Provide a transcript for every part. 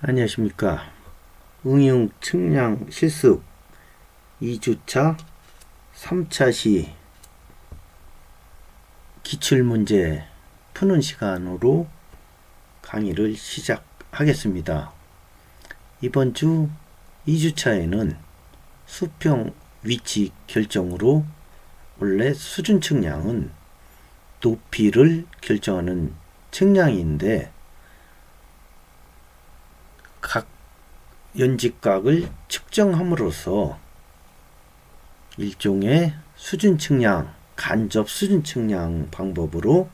안녕하십니까. 응용 측량 실습 2주차 3차 시 기출문제 푸는 시간으로 강의를 시작하겠습니다. 이번 주 2주차에는 수평 위치 결정으로 원래 수준 측량은 높이를 결정하는 측량인데 각 연직각을 측정함으로써 일종의 수준 측량, 간접 수준 측량 방법으로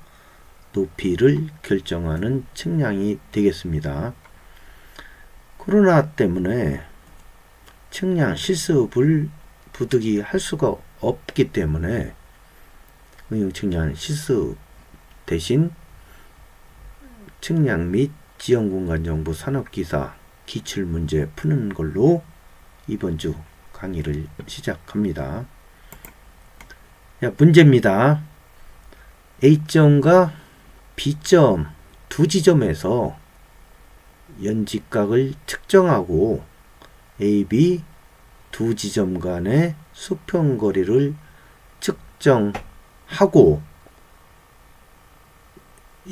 높이를 결정하는 측량이 되겠습니다. 코로나 때문에 측량 실습을 부득이 할 수가 없기 때문에 응용 측량 실습 대신 측량 및 지형공간정보 산업기사 기출문제 푸는 걸로 이번 주 강의를 시작합니다. 문제입니다. A점과 B점 두 지점에서 연직각을 측정하고 AB 두 지점 간의 수평거리를 측정하고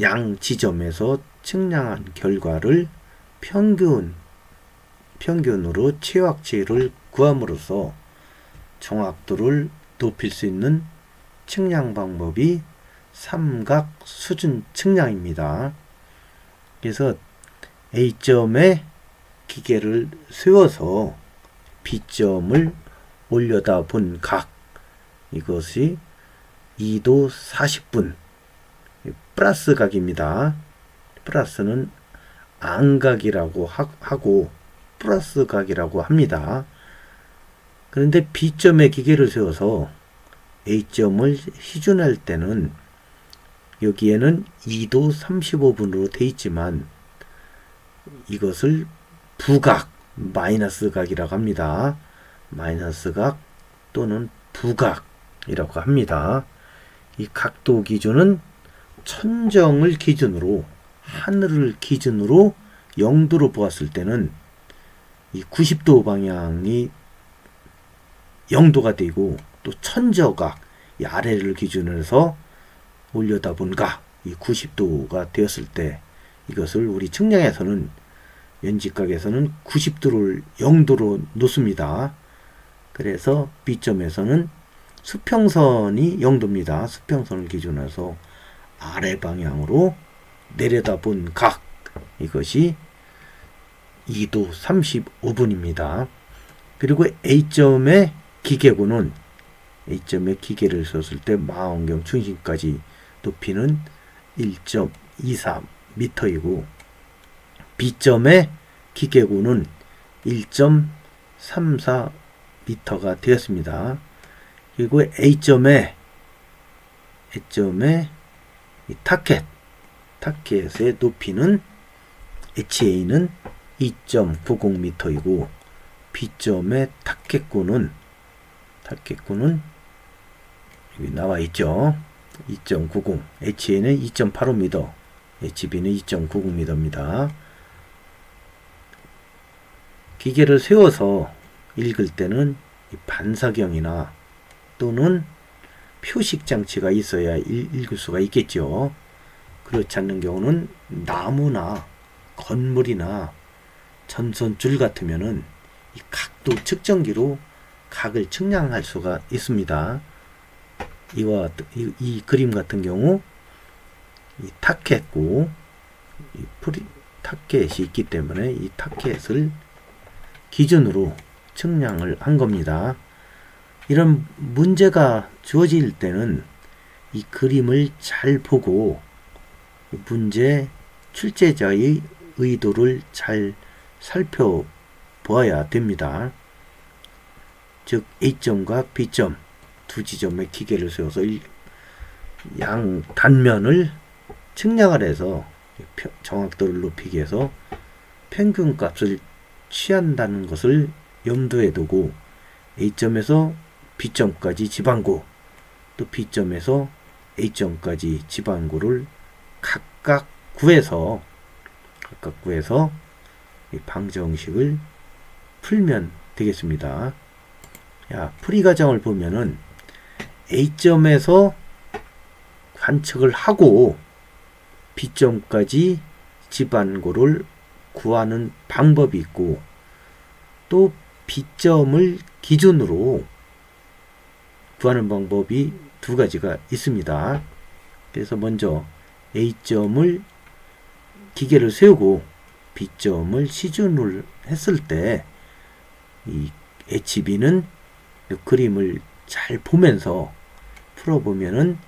양 지점에서 측량한 결과를 평균으로 최악치를 구함으로써 정확도를 높일 수 있는 측량 방법이 삼각 수준 측량입니다. 그래서 A점에 기계를 세워서 B점을 올려다 본 각, 이것이 2도 40분 플러스 각입니다. 플러스는 안각이라고 하고 플러스 각이라고 합니다. 그런데 B점에 기계를 세워서 A점을 희준할 때는 여기에는 2도 35분으로 되어 있지만 이것을 부각, 마이너스 각이라고 합니다. 마이너스 각 또는 부각이라고 합니다. 이 각도 기준은 천정을 기준으로, 하늘을 기준으로 영도로 보았을 때는 이 90도 방향이 영도가 되고, 또 천저각, 이 아래를 기준으로 해서 올려다본 각, 이 90도가 되었을 때 이것을 우리 측량에서는, 연직각에서는 90도를 영도로 놓습니다. 그래서 B점에서는 수평선이 영도입니다. 수평선을 기준으로 해서 아래 방향으로 내려다본 각, 이것이 2도 35분입니다. 그리고 A점의 기계구는, A점에 기계를 썼을 때 망원경 중심까지 높이는 1.24m이고 B점의 기계구는 1.34m가 되었습니다. 그리고 A점의 타켓의 높이는 HA는 2.90m이고 B점의 타켓구는 여기 나와 있죠. 2.90, HA는 2.85m, HB는 2.90m입니다. 기계를 세워서 읽을 때는 반사경이나 또는 표식 장치가 있어야 읽을 수가 있겠죠. 그렇지 않는 경우는 나무나 건물이나 전선줄 같으면은 이 각도 측정기로 각을 측량할 수가 있습니다. 이 그림 같은 경우 이 타켓고 타켓이 있기 때문에 이 타켓을 기준으로 측량을 한 겁니다. 이런 문제가 주어질 때는 이 그림을 잘 보고 문제 출제자의 의도를 잘 살펴보아야 됩니다. 즉 A점과 B점 두 지점에 기계를 세워서 양 단면을 측량을 해서 정확도를 높이기 위해서 평균값을 취한다는 것을 염두에 두고 A점에서 B점까지 지방고, 또 B점에서 A점까지 지방고를 각각 구해서 이 방정식을 풀면 되겠습니다. 야, 풀이 과정을 보면은 A점에서 관측을 하고 B점까지 집안고를 구하는 방법이 있고, 또 B점을 기준으로 구하는 방법이 두 가지가 있습니다. 그래서 먼저 A점을 기계를 세우고 B점을 시준을 했을 때 이 HB는 그림을 잘 보면서 풀어보면은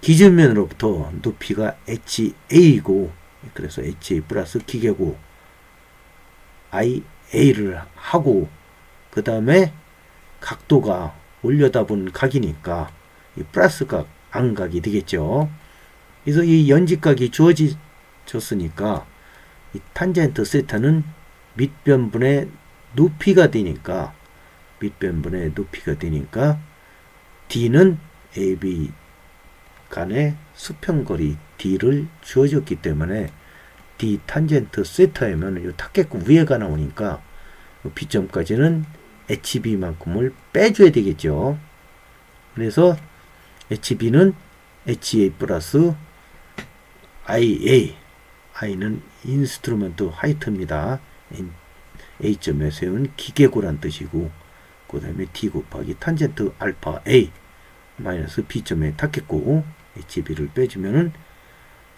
기준면으로부터 높이가 HA이고, 그래서 HA 플러스 기계고 IA를 하고, 그 다음에 각도가 올려다본 각이니까 이 플러스 각, 안각이 되겠죠. 그래서 이 연직각이 주어졌으니까 이 탄젠트 세타는 밑변분의 높이가 되니까, D는 AB 간의 수평거리 D를 주어졌기 때문에 D 탄젠트 세타이면 이 타겟구 위에가 나오니까 B점까지는 HB만큼을 빼줘야 되겠죠. 그래서 HB는 HA 플러스 IA, I는 인스트루먼트 하이트입니다. A점에 세운 기계고란 뜻이고, 그 다음에 D 곱하기 탄젠트 알파 A 마이너스 B점의 타겟고 HB를 빼주면은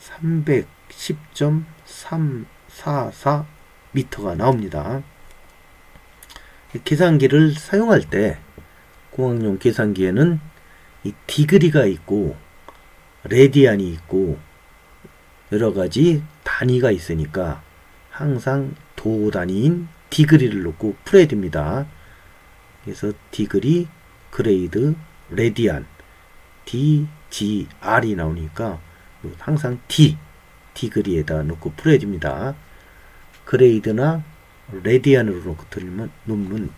310.344 미터가 나옵니다. 계산기를 사용할 때 공학용 계산기에는 이 디그리가 있고 레디안이 있고 여러 가지 단위가 있으니까 항상 도 단위인 디그리를 놓고 풀어야 됩니다. 그래서 디그리, 그레이드, 레디안, DGR이 나오니까 항상 디그리에다 놓고 풀어야 됩니다. 그레이드나 레디안으로 놓고 놓으면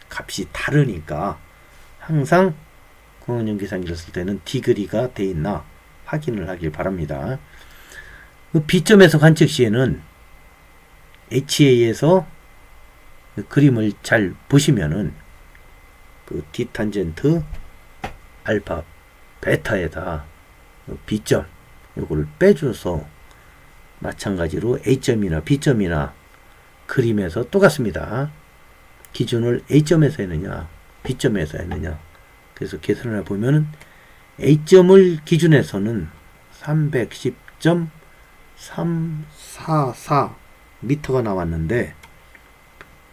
값이 다르니까 항상 공학용 계산기를 쓸 때는 디그리가 돼 있나 확인을 하길 바랍니다. 그 B점에서 관측 시에는 HA에서 그림을 잘 보시면은 그 D 탄젠트 알파 베타에다 B점 요거를 빼줘서 마찬가지로 A점이나 B점이나 그림에서 똑같습니다. 기준을 A점에서 했느냐 B점에서 했느냐, 그래서 계산을 해보면은 A점을 기준에서는 310.344 미터가 나왔는데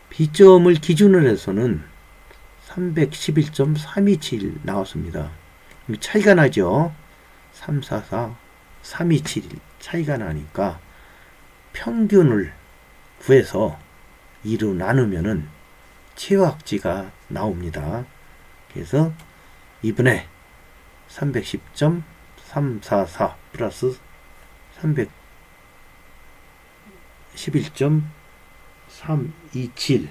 B점을 기준으로 해서는 311.327 나왔습니다. 차이가 나죠. 344, 327 차이가 나니까 평균을 구해서 2로 나누면은 최확지가 나옵니다. 그래서 2분의 310.344 플러스 311.327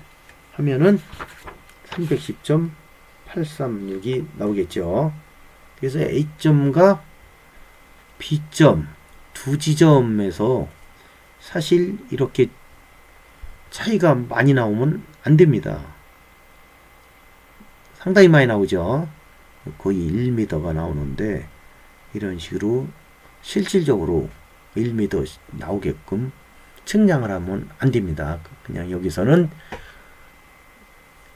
하면은 310.836이 나오겠죠. 그래서 A점과 B점 두 지점에서 사실 이렇게 차이가 많이 나오면 안 됩니다. 상당히 많이 나오죠. 거의 1m가 나오는데 이런 식으로 실질적으로 1m 나오게끔 측량을 하면 안 됩니다. 그냥 여기서는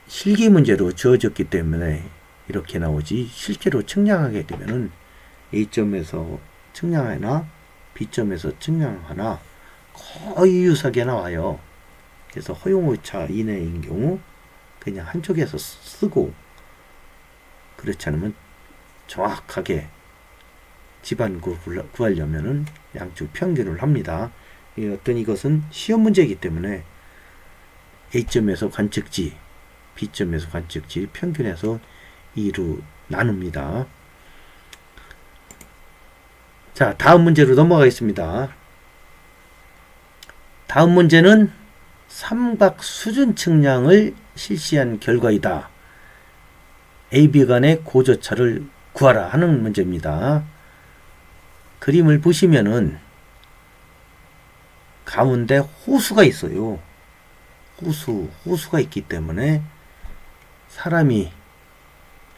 실기 문제로 주어졌기 때문에 이렇게 나오지, 실제로 측량하게 되면은 A점에서 측량하나 B점에서 측량하나 거의 유사하게 나와요. 그래서 허용오차 이내인 경우 그냥 한쪽에서 쓰고, 그렇지 않으면 정확하게 집안고를 구하려면은 양쪽 평균을 합니다. 어떤 이것은 시험 문제이기 때문에 A점에서 관측지, B점에서 관측지 평균해서 2로 나눕니다. 자, 다음 문제로 넘어가겠습니다. 다음 문제는 삼각 수준 측량을 실시한 결과이다. AB 간의 고조차를 구하라 하는 문제입니다. 그림을 보시면은 가운데 호수가 있어요. 호수가 있기 때문에 사람이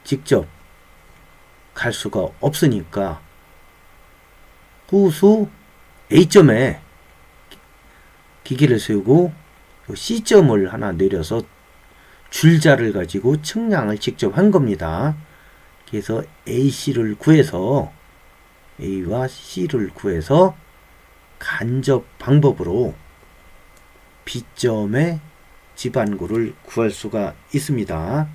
직접 갈 수가 없으니까 호수 A점에 기계를 세우고 C점을 하나 내려서 줄자를 가지고 측량을 직접 한 겁니다. 그래서 AC를 구해서 A와 C를 구해서 간접 방법으로 B점의 집안구를 구할 수가 있습니다.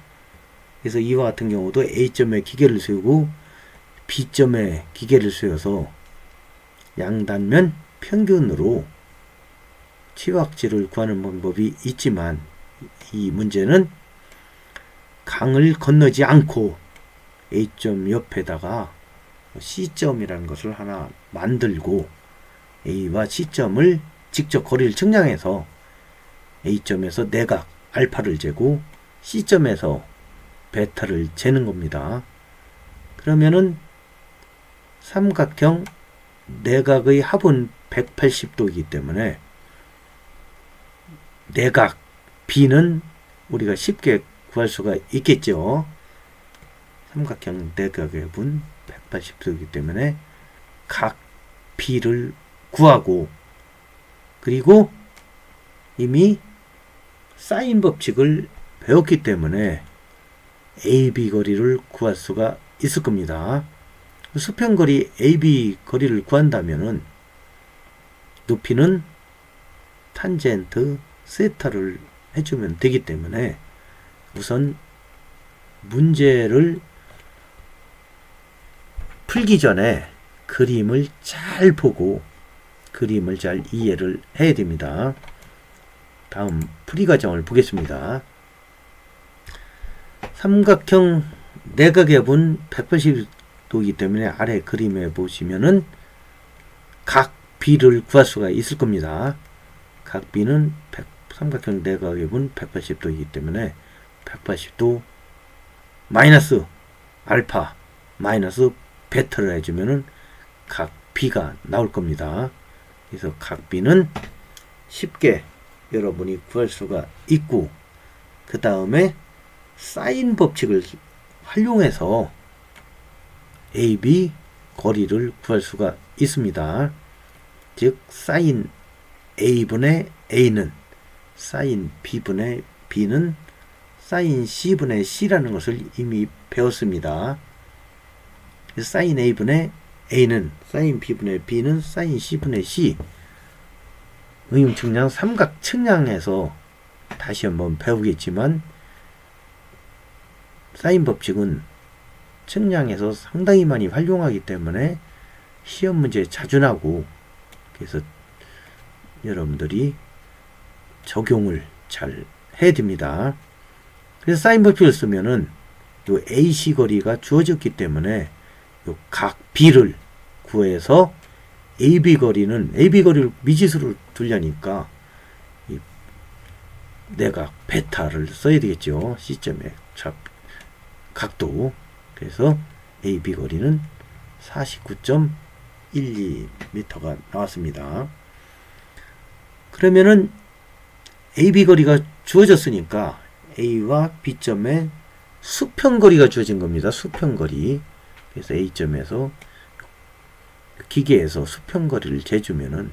그래서 이와 같은 경우도 A점에 기계를 세우고 B점에 기계를 세워서 양단면 평균으로 치확지를 구하는 방법이 있지만 이 문제는 강을 건너지 않고 A점 옆에다가 C점이라는 것을 하나 만들고 A와 C점을 직접 거리를 측량해서 A점에서 내각 알파를 재고 C점에서 베타를 재는 겁니다. 그러면은 삼각형 내각의 합은 180도이기 때문에 내각 B는 우리가 쉽게 구할 수가 있겠죠. 삼각형 내각의 합은 180도이기 때문에 각 B를 구하고, 그리고 이미 사인 법칙을 배웠기 때문에 AB 거리를 구할 수가 있을 겁니다. 수평거리 AB 거리를 구한다면은 높이는 탄젠트 세타를 해주면 되기 때문에 우선 문제를 풀기 전에 그림을 잘 보고 그림을 잘 이해를 해야 됩니다. 다음 풀이 과정을 보겠습니다. 삼각형 내각의 합은 180도이기 때문에 아래 그림에 보시면은 각 B를 구할 수가 있을 겁니다. 각 B는 삼각형 내각의 합은 180도이기 때문에 180도 마이너스 알파 마이너스 베타를 해주면은 각 B가 나올 겁니다. 그래서 각 B는 쉽게 여러분이 구할 수가 있고, 그 다음에 사인 법칙을 활용해서 AB 거리를 구할 수가 있습니다. 즉 사인 A분의 A는 사인 B분의 B는 사인 C분의 C라는 것을 이미 배웠습니다. 사인 A분의 A는 사인 B분의 B는 사인 C분의 C. 응용측량 삼각 측량에서 다시 한번 배우겠지만 사인 법칙은 측량에서 상당히 많이 활용하기 때문에 시험 문제에 자주 나고, 그래서 여러분들이 적용을 잘 해야 됩니다. 그래서 사인 법칙을 쓰면은 요 AC 거리가 주어졌기 때문에 요 각 B를 구해서 AB 거리는 AB 거리를 미지수로 두려니까 이 내각 베타를 써야 되겠죠. C점의 각도. 그래서 AB 거리는 49.12m가 나왔습니다. 그러면은 AB 거리가 주어졌으니까 A와 B점의 수평거리가 주어진 겁니다. 수평거리. 그래서 A점에서 기계에서 수평거리를 재주면은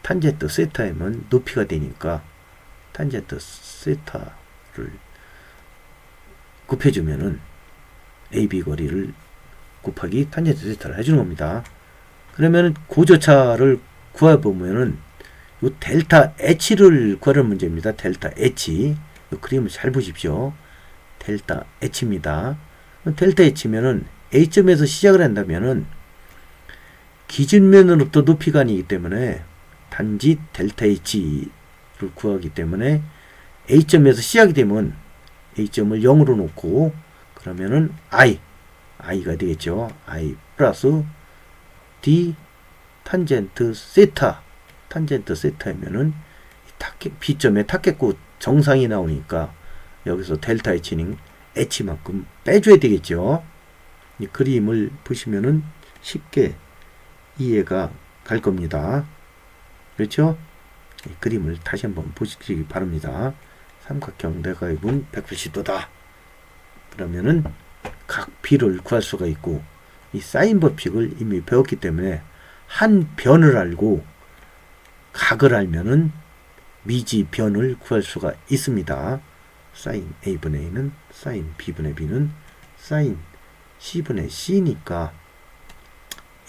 탄젠트 세타이면 높이가 되니까 탄젠트 세타를 곱해주면은 AB 거리를 곱하기 탄젠트 세타를 해주는 겁니다. 그러면은 고조차를 구해보면은 요 델타 H를 구하는 문제입니다. 델타 H. 요 그림을 잘 보십시오. 델타 H입니다. 델타 H면은 A점에서 시작을 한다면은 기준면으로부터 높이가 아니기 때문에 단지 델타 H를 구하기 때문에 A점에서 시작이 되면 A점을 0으로 놓고 그러면은 I가 되겠죠. I 플러스 D 탄젠트 세타. 탄젠트 세타이면은 B점의 타겟구 정상이 나오니까 여기서 델타 H는 H만큼 빼줘야 되겠죠. 이 그림을 보시면은 쉽게 이해가 갈 겁니다. 그렇죠? 이 그림을 다시 한번 보시기 바랍니다. 삼각형 내각은 180도다. 그러면은 각 B를 구할 수가 있고, 이 사인 법칙을 이미 배웠기 때문에 한 변을 알고 각을 알면은 미지 변을 구할 수가 있습니다. 사인 A분의 A는 사인 B분의 B는 사인 C분의 C니까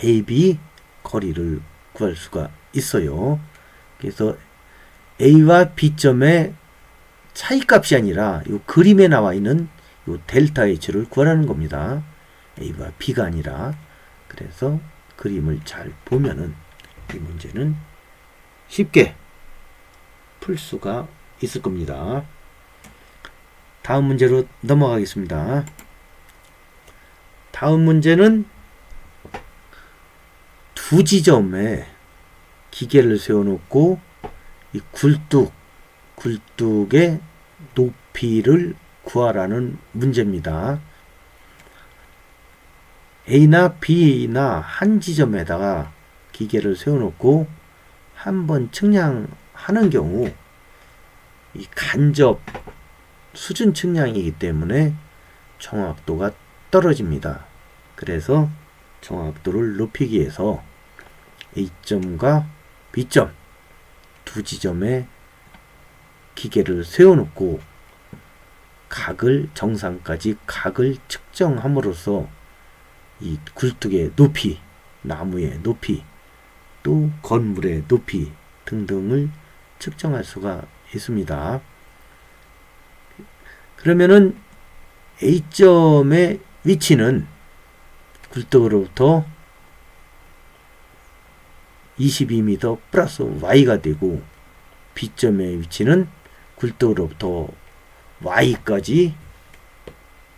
AB 거리를 구할 수가 있어요. 그래서 A와 B점의 차이값이 아니라 이 그림에 나와 있는 이 델타 H를 구하라는 겁니다. A와 B가 아니라. 그래서 그림을 잘 보면은 이 문제는 쉽게 풀 수가 있을 겁니다. 다음 문제로 넘어가겠습니다. 다음 문제는 두 지점에 기계를 세워놓고 이 굴뚝의 높이를 구하라는 문제입니다. A나 B나 한 지점에다가 기계를 세워놓고 한번 측량하는 경우 이 간접 수준 측량이기 때문에 정확도가 떨어집니다. 그래서 정확도를 높이기 위해서 A점과 B점 두 지점에 기계를 세워놓고 정상까지 각을 측정함으로써 이 굴뚝의 높이, 나무의 높이, 또 건물의 높이 등등을 측정할 수가 있습니다. 그러면은 A점의 위치는 굴뚝으로부터 22m 플러스 Y가 되고 B점의 위치는 굴뚝으로부터 Y까지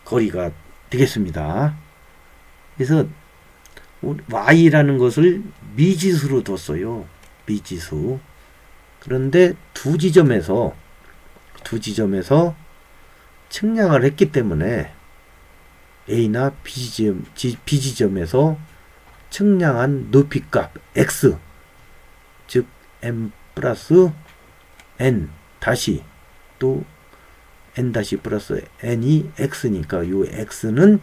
거리가 되겠습니다. 그래서 Y라는 것을 미지수로 뒀어요. 미지수. 그런데 두 지점에서 측량을 했기 때문에 A나 B지점에서 측량한 높이값 X, 즉 M 플러스 N 다시 또 N 다시 플러스 N이 X니까 이 X는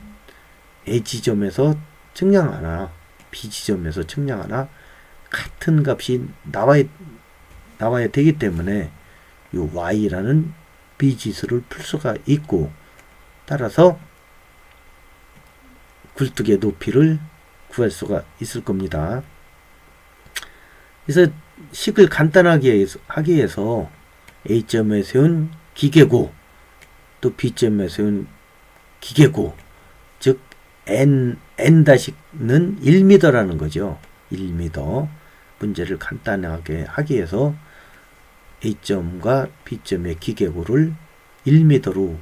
A 지점에서 측량하나 B 지점에서 측량하나 같은 값이 나와야 되기 때문에 이 Y라는 B지수를 풀 수가 있고, 따라서 굴뚝의 높이를 구할 수가 있을 겁니다. 그래서 식을 간단하게 하기 위해서 A점에 세운 기계고 또 B점에 세운 기계고, 즉 N-는 1m라는 거죠. 1m. 문제를 간단하게 하기 위해서 A점과 B점의 기계고를 1m로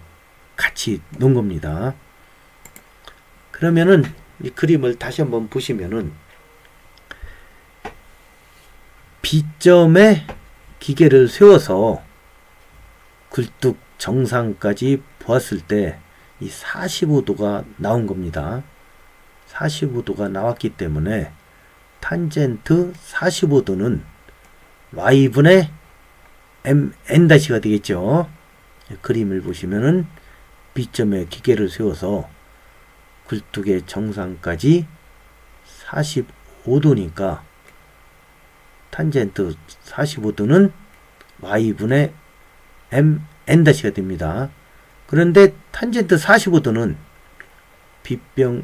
같이 놓은 겁니다. 그러면은 이 그림을 다시 한번 보시면은 B점에 기계를 세워서 굴뚝 정상까지 보았을 때 이 45도가 나온 겁니다. 45도가 나왔기 때문에 탄젠트 45도는 Y분의 N-가 되겠죠. 그림을 보시면은 B점에 기계를 세워서 굴뚝의 정상까지 45도니까 탄젠트 45도는 Y분의 N-가 됩니다. 그런데 탄젠트 45도는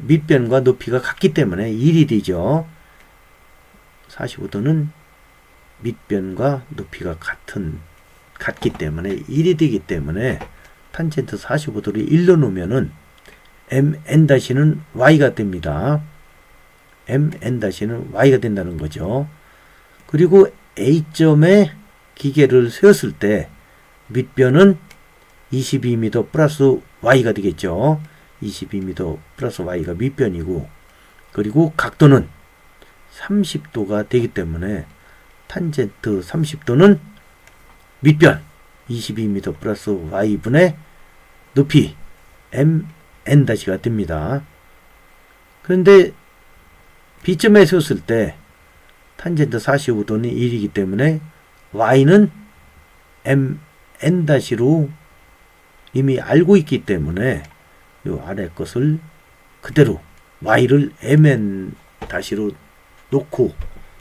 밑변과 높이가 같기 때문에 1이 되죠. 45도는 밑변과 높이가 같기 때문에 1이 되기 때문에 탄젠트 45도를 1로 놓으면은 Mn-는 Y가 됩니다. Mn-는 Y가 된다는 거죠. 그리고 A점에 기계를 세웠을 때 밑변은 22m 플러스 Y가 되겠죠. 22m 플러스 Y가 밑변이고, 그리고 각도는 30도가 되기 때문에 탄젠트 30도는 밑변 22m 플러스 Y분의 높이 Mn-가 됩니다. 그런데 B점에 세웠을 때 탄젠트 45도는 1이기 때문에 y는 mn-로 이미 알고 있기 때문에 이 아래 것을 그대로 y를 mn-로 놓고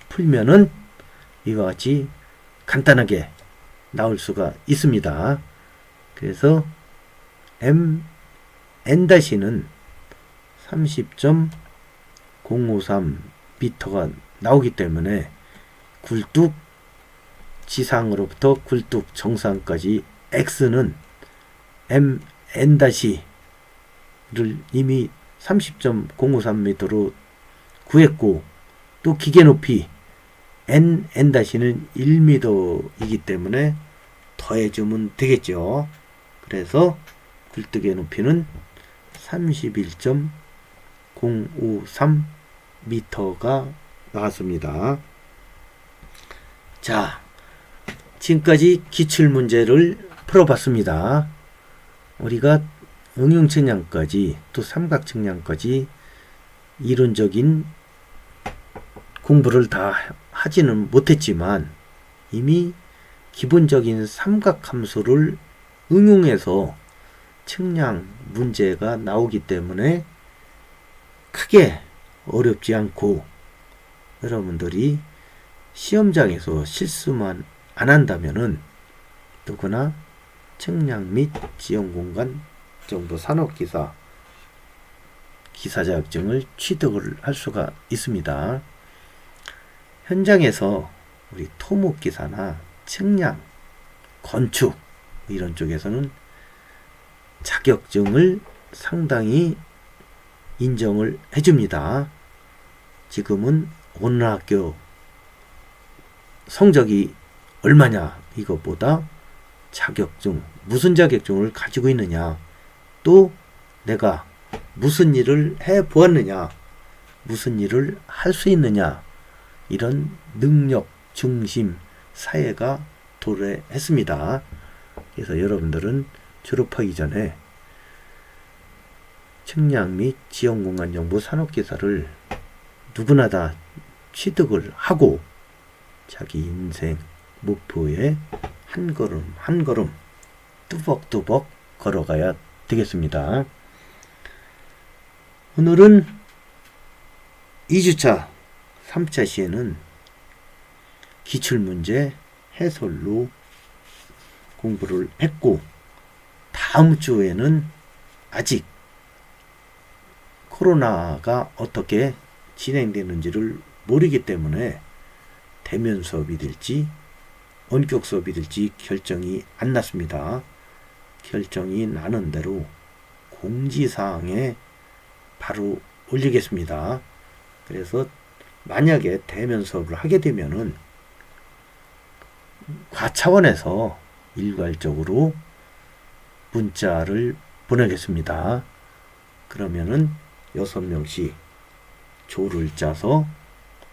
풀면은 이와 같이 간단하게 나올 수가 있습니다. 그래서 mn-는 30.053m가 나오기 때문에 굴뚝 지상으로부터 굴뚝 정상까지 x는 mn-를 이미 30.053m로 구했고, 또 기계 높이 n'n-는 1m이기 때문에 더해주면 되겠죠. 그래서 굴뚝의 높이는 31.053m가 나왔습니다. 자, 지금까지 기출문제를 풀어봤습니다. 우리가 응용측량까지 또 삼각측량까지 이론적인 공부를 다 하지는 못했지만 이미 기본적인 삼각함수를 응용해서 측량 문제가 나오기 때문에 크게 어렵지 않고 여러분들이 시험장에서 실수만 안 한다면은 누구나 측량 및 지형공간 정보 산업기사 기사 자격증을 취득을 할 수가 있습니다. 현장에서 우리 토목기사나 측량, 건축 이런 쪽에서는 자격증을 상당히 인정을 해줍니다. 지금은 어느 학교 성적이 얼마냐 이것보다 자격증, 무슨 자격증을 가지고 있느냐, 또 내가 무슨 일을 해 보았느냐, 무슨 일을 할 수 있느냐, 이런 능력 중심 사회가 도래했습니다. 그래서 여러분들은 졸업하기 전에 측량 및 지형공간정보 산업기사를 누구나 다 취득을 하고 자기 인생 목표에 한 걸음 한 걸음 뚜벅뚜벅 걸어가야 되겠습니다. 오늘은 2주차 3차 시에는 기출문제 해설로 공부를 했고, 다음 주에는 아직 코로나가 어떻게 진행되는지를 모르기 때문에 대면 수업이 될지 원격 수업이 될지 결정이 안 났습니다. 결정이 나는 대로 공지사항에 바로 올리겠습니다. 그래서 만약에 대면 수업을 하게 되면은 과차원에서 일괄적으로 문자를 보내겠습니다. 그러면은 6명씩 조를 짜서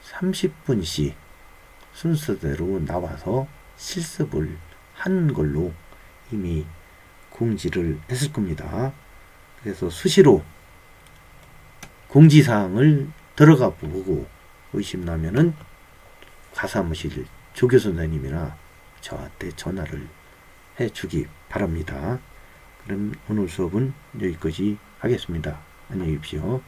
30분씩 순서대로 나와서 실습을 한 걸로 이미 공지를 했을 겁니다. 그래서 수시로 공지사항을 들어가 보고 의심나면은 과사무실 조교 선생님이나 저한테 전화를 해주기 바랍니다. 그럼 오늘 수업은 여기까지 하겠습니다. 안녕히 계십시오.